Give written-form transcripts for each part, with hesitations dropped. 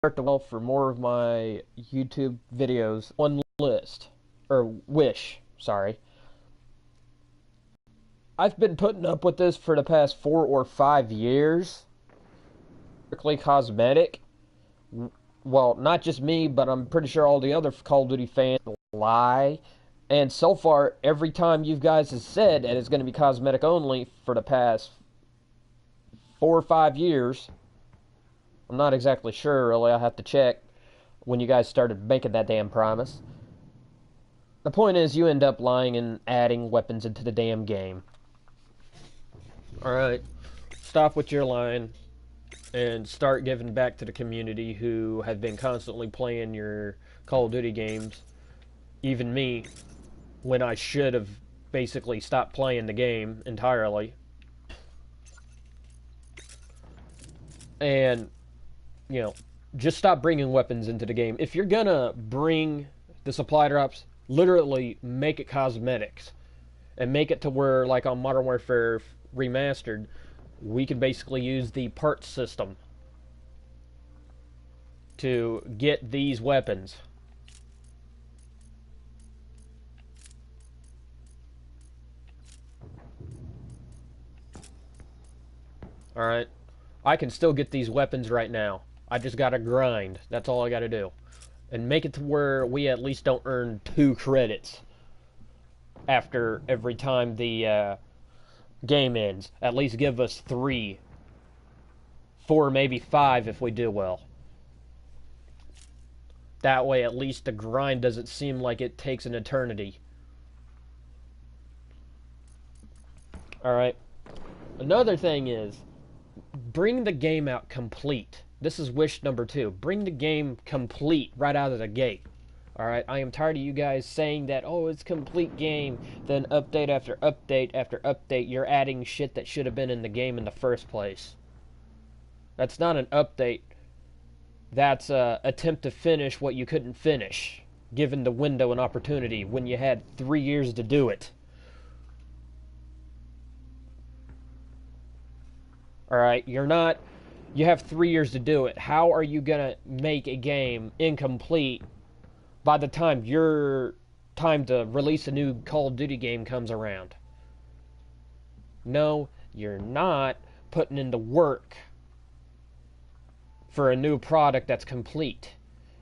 For more of my YouTube videos. One list, or wish, sorry. I've been putting up with this for the past 4 or 5 years. Strictly cosmetic. Well, not just me, but I'm pretty sure all the other Call of Duty fans lie. And so far, every time you guys have said that it's going to be cosmetic only for the past 4 or 5 years, I'm not exactly sure, really. I'll have to check when you guys started making that damn promise. The point is, you end up lying and adding weapons into the damn game. Alright, stop with your lying and start giving back to the community who have been constantly playing your Call of Duty games. Even me, when I should have basically stopped playing the game entirely. And, just stop bringing weapons into the game. If you're gonna bring the supply drops, literally make it cosmetics. And make it to where, like on Modern Warfare Remastered, we can basically use the parts system to get these weapons. Alright? I can still get these weapons right now. I just gotta grind. That's all I gotta do. And make it to where we at least don't earn 2 credits after every time the game ends. At least give us 3. 4, maybe 5 if we do well. That way at least the grind doesn't seem like it takes an eternity. Alright. Another thing is, bring the game out complete. This is wish number 2. Bring the game complete right out of the gate. Alright, I am tired of you guys saying that, oh, it's complete game, then update after update after update, you're adding shit that should have been in the game in the first place. That's not an update. That's an attempt to finish what you couldn't finish, given the window and opportunity when you had 3 years to do it. Alright, you have 3 years to do it. How are you gonna make a game incomplete by the time your time to release a new Call of Duty game comes around? No, you're not putting in the work for a new product that's complete.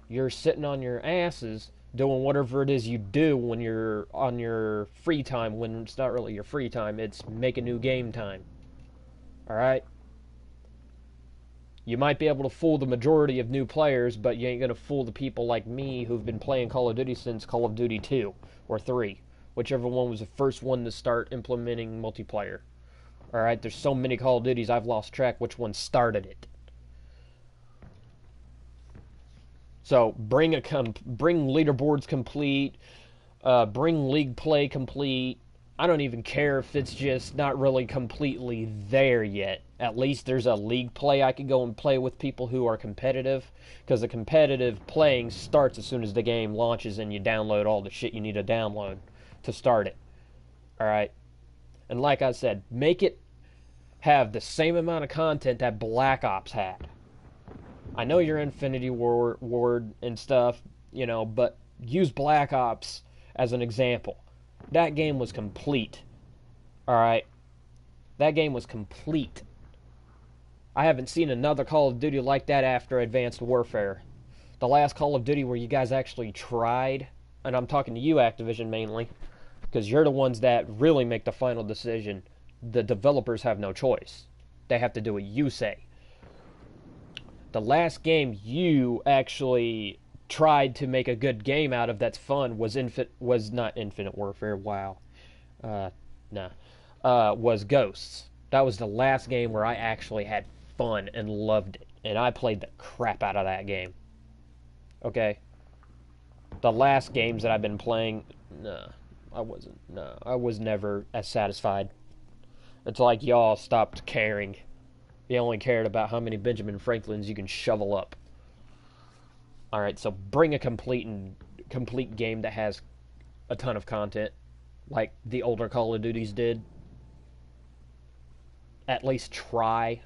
You're sitting on your asses doing whatever it is you do when you're on your free time, when it's not really your free time, it's make a new game time. Alright? You might be able to fool the majority of new players, but you ain't gonna fool the people like me who've been playing Call of Duty since Call of Duty 2 or 3. Whichever one was the first one to start implementing multiplayer. Alright, there's so many Call of Duties I've lost track which one started it. So, bring leaderboards complete, bring league play complete. I don't even care if it's just not really completely there yet. At least there's a league play I could go and play with people who are competitive. Because the competitive playing starts as soon as the game launches and you download all the shit you need to download to start it. Alright? And like I said, make it have the same amount of content that Black Ops had. I know you're Infinity Ward and stuff, but use Black Ops as an example. That game was complete. Alright? That game was complete. I haven't seen another Call of Duty like that after Advanced Warfare. The last Call of Duty where you guys actually tried, and I'm talking to you, Activision, mainly, because you're the ones that really make the final decision. The developers have no choice. They have to do what you say. The last game you actually tried to make a good game out of that's fun was not Infinite Warfare, wow. Was Ghosts. That was the last game where I actually had fun and loved it. And I played the crap out of that game. Okay? The last games that I've been playing, I was never as satisfied. It's like y'all stopped caring. You only cared about how many Benjamin Franklins you can shovel up. Alright, so bring a complete game that has a ton of content, like the older Call of Duties did. At least try.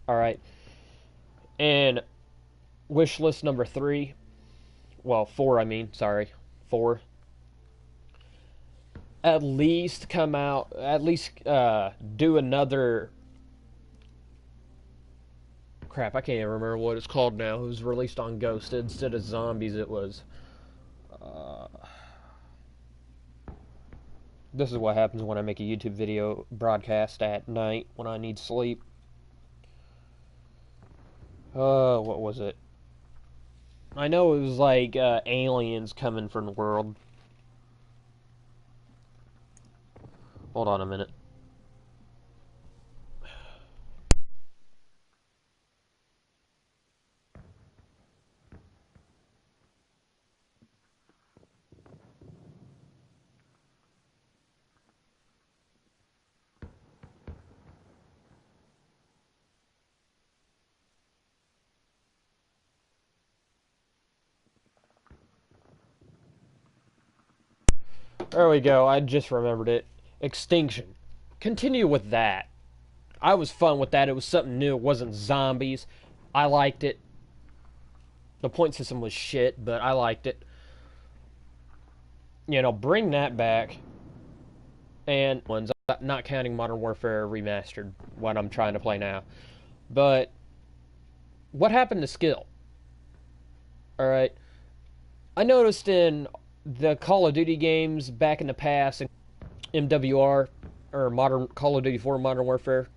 Alright. And wish list number 3. Well, 4, I mean, sorry. 4. At least come out, at least do another. Crap, I can't even remember what it's called now. It was released on Ghost. Instead of zombies, it was. This is what happens when I make a YouTube video broadcast at night when I need sleep. What was it? I know it was like aliens coming from the world. Hold on a minute. There we go. I just remembered it. Extinction. Continue with that. I was fun with that. It was something new. It wasn't zombies. I liked it. The point system was shit, but I liked it. You know, bring that back. And ones, not counting Modern Warfare Remastered, what I'm trying to play now. But what happened to skill? Alright. I noticed in the Call of Duty games back in the past, MWR, or Modern Call of Duty 4 Modern Warfare,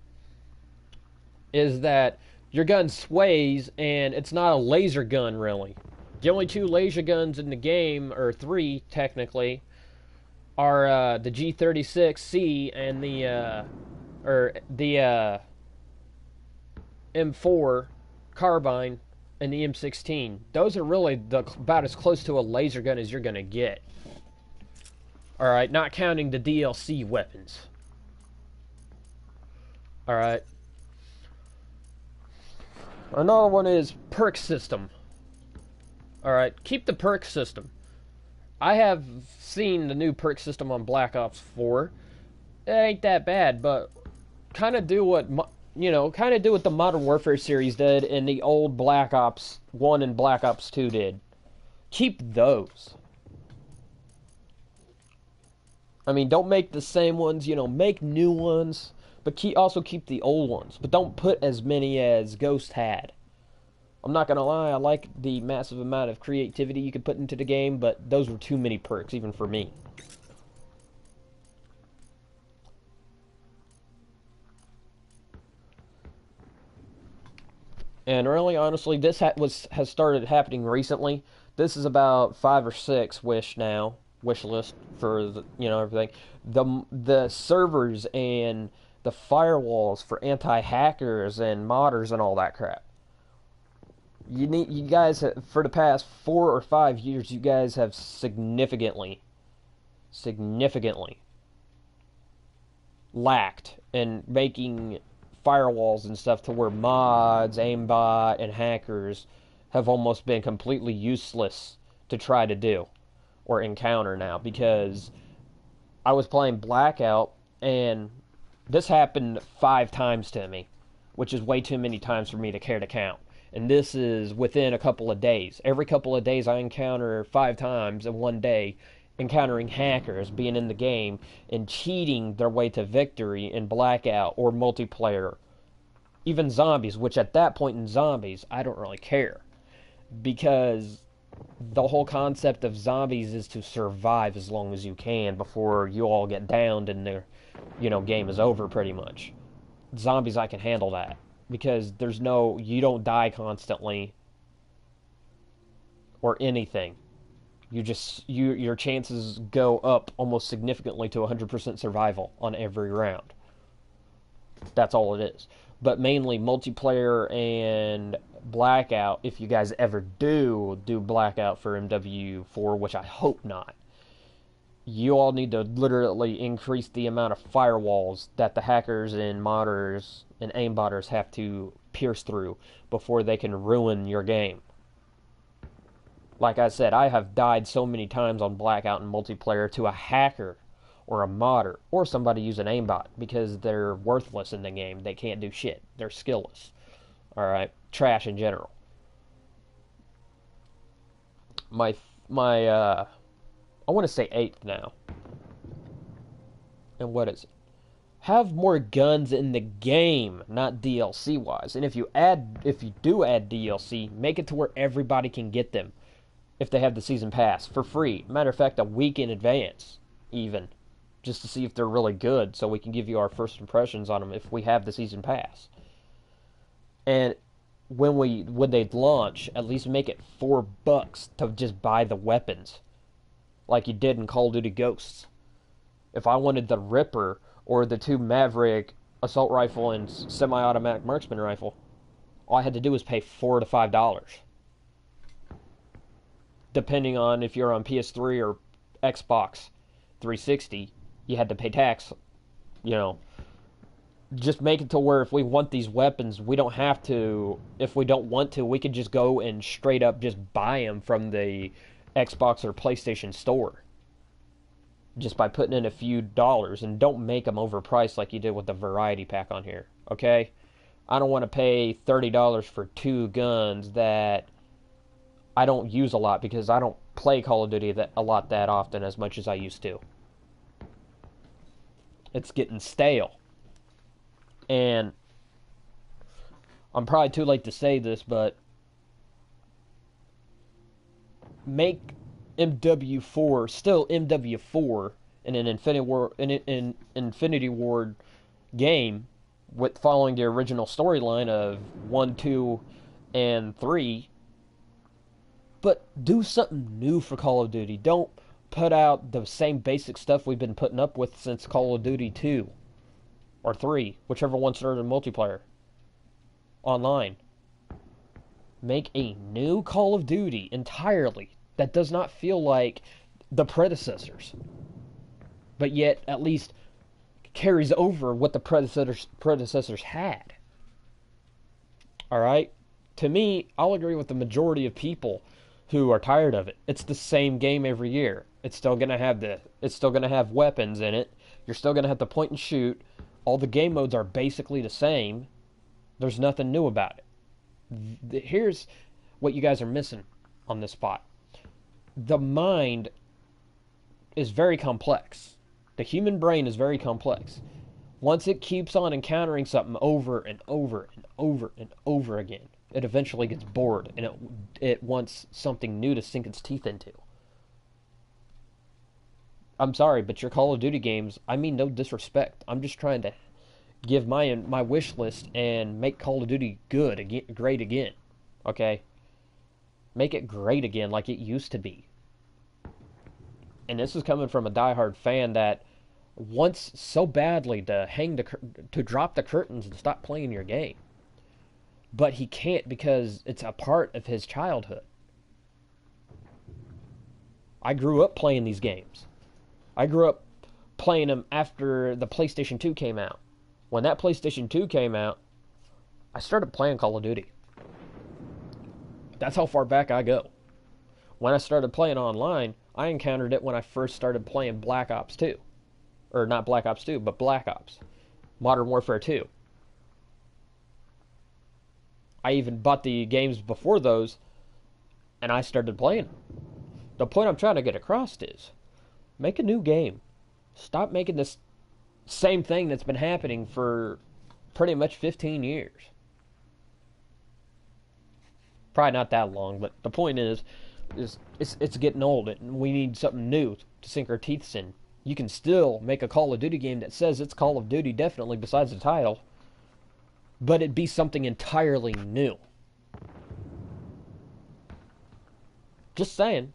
is that your gun sways, and it's not a laser gun, really. The only 2 laser guns in the game, or 3, technically, are the G36C and the M4 carbine and the M16. Those are really about as close to a laser gun as you're going to get. Alright, not counting the DLC weapons. Alright. Another one is perk system. Alright, keep the perk system. I have seen the new perk system on Black Ops 4. It ain't that bad, but kind of do what the Modern Warfare series did and the old Black Ops 1 and Black Ops 2 did. Keep those. I mean, don't make the same ones, make new ones, but also keep the old ones. But don't put as many as Ghost had. I'm not going to lie, I like the massive amount of creativity you could put into the game, but those were too many perks, even for me. And really, honestly, this has started happening recently. This is about 5 or 6 wish list for everything. The servers and the firewalls for anti-hackers and modders and all that crap. You guys for the past 4 or 5 years, you guys have significantly lacked in making firewalls and stuff to where mods, aimbot, and hackers have almost been completely useless to try to do or encounter now, because I was playing Blackout and this happened 5 times to me, which is way too many times for me to care to count. And this is within a couple of days. Every couple of days I encounter 5 times in one day, encountering hackers being in the game and cheating their way to victory in Blackout or multiplayer. Even zombies, which at that point in zombies, I don't really care. Because the whole concept of zombies is to survive as long as you can before you all get downed and the game is over pretty much. Zombies, I can handle that. Because you don't die constantly or anything. Your chances go up almost significantly to 100% survival on every round. That's all it is. But mainly multiplayer and Blackout, if you guys ever do Blackout for MW4, which I hope not, you all need to literally increase the amount of firewalls that the hackers and modders and aimbotters have to pierce through before they can ruin your game. Like I said, I have died so many times on Blackout and multiplayer to a hacker or a modder or somebody using aimbot because they're worthless in the game. They can't do shit. They're skillless. Alright? Trash in general. my my I want to say 8th now. And what is it? Have more guns in the game, not DLC wise. And if you do add DLC, make it to where everybody can get them if they have the season pass for free. Matter of fact, a week in advance, even, just to see if they're really good, so we can give you our first impressions on them if we have the season pass. And when they launch, at least make it $4 to just buy the weapons, like you did in Call of Duty Ghosts. If I wanted the Ripper or the 2 Maverick assault rifle and semi-automatic marksman rifle, all I had to do was pay $4 to $5. Depending on if you're on PS3 or Xbox 360, you had to pay tax. You know, just make it to where if we want these weapons, we don't have to. If we don't want to, we could just go and straight up just buy them from the Xbox or PlayStation store. Just by putting in a few dollars, and don't make them overpriced like you did with the variety pack on here, okay? I don't want to pay $30 for 2 guns that I don't use a lot because I don't play Call of Duty that often as much as I used to. It's getting stale. And I'm probably too late to say this, but make MW4 still MW4 in an Infinity Ward game with following the original storyline of 1, 2, and 3, but do something new for Call of Duty. Don't put out the same basic stuff we've been putting up with since Call of Duty 2 or 3, whichever one started multiplayer online. Make a new Call of Duty entirely that does not feel like the predecessors, but yet at least carries over what the predecessors had. Alright? To me, I'll agree with the majority of people who are tired of it. It's the same game every year. It's still gonna have weapons in it. You're still gonna have to point and shoot. All the game modes are basically the same. There's nothing new about it. Here's what you guys are missing on this spot. The mind is very complex. The human brain is very complex. Once it keeps on encountering something over and over and over and over again, it eventually gets bored and it wants something new to sink its teeth into. I'm sorry, but your Call of Duty games, I mean no disrespect. I'm just trying to give my wish list and make Call of Duty good again, great again. Okay? Make it great again like it used to be. And this is coming from a diehard fan that wants so badly to drop the curtains and stop playing your game. But he can't because it's a part of his childhood. I grew up playing these games. I grew up playing them after the PlayStation 2 came out. When that PlayStation 2 came out, I started playing Call of Duty. That's how far back I go. When I started playing online, I encountered it when I first started playing Black Ops 2. Or not Black Ops 2, but Black Ops. Modern Warfare 2. I even bought the games before those, and I started playing them. The point I'm trying to get across is, make a new game. Stop making this same thing that's been happening for pretty much 15 years. Probably not that long, but the point is it's getting old, and we need something new to sink our teeth in. You can still make a Call of Duty game that says it's Call of Duty, definitely, besides the title, but it'd be something entirely new. Just saying.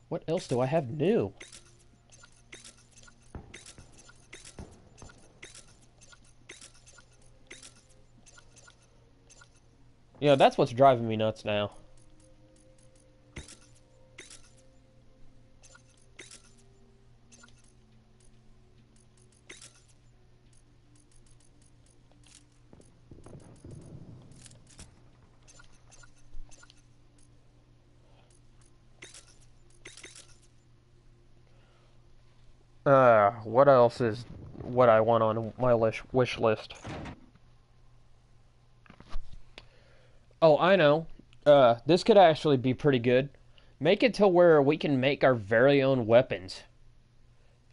What else do I have new? You know, that's what's driving me nuts now. What else is what I want on my wish list? Oh, I know. This could actually be pretty good. Make it to where we can make our very own weapons.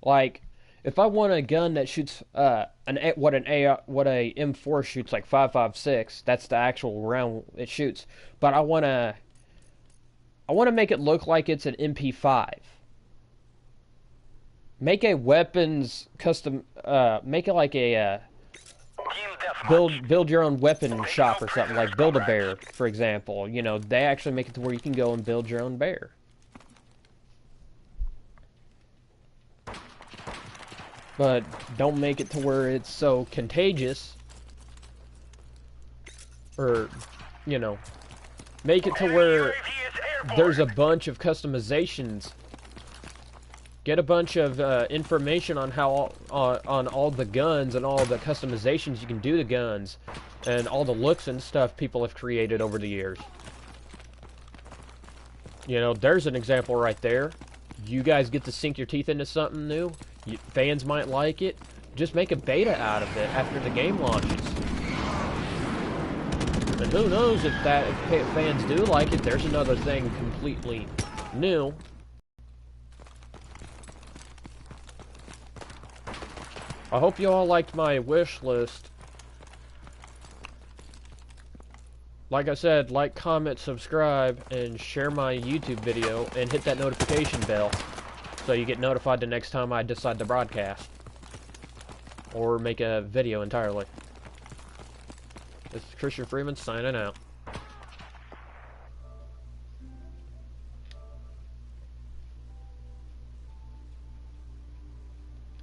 Like, if I want a gun that shoots what a M4 shoots like 5.56, that's the actual round it shoots. But I want to make it look like it's an MP5. Make a weapons custom. Make it like a build your own weapon shop or something, like Build-A-Bear, for example. You know, they actually make it to where you can go and build your own bear. But don't make it to where it's so contagious. Or, you know, make it to where there's a bunch of customizations. Get a bunch of information on how on all the guns and all the customizations you can do to guns, and all the looks and stuff people have created over the years. You know, there's an example right there. You guys get to sink your teeth into something new. Fans might like it. Just make a beta out of it after the game launches. And who knows if fans do like it, there's another thing completely new. I hope you all liked my wish list. Like I said, like, comment, subscribe, and share my YouTube video, and hit that notification bell so you get notified the next time I decide to broadcast or make a video entirely. This is Christian Freeman signing out.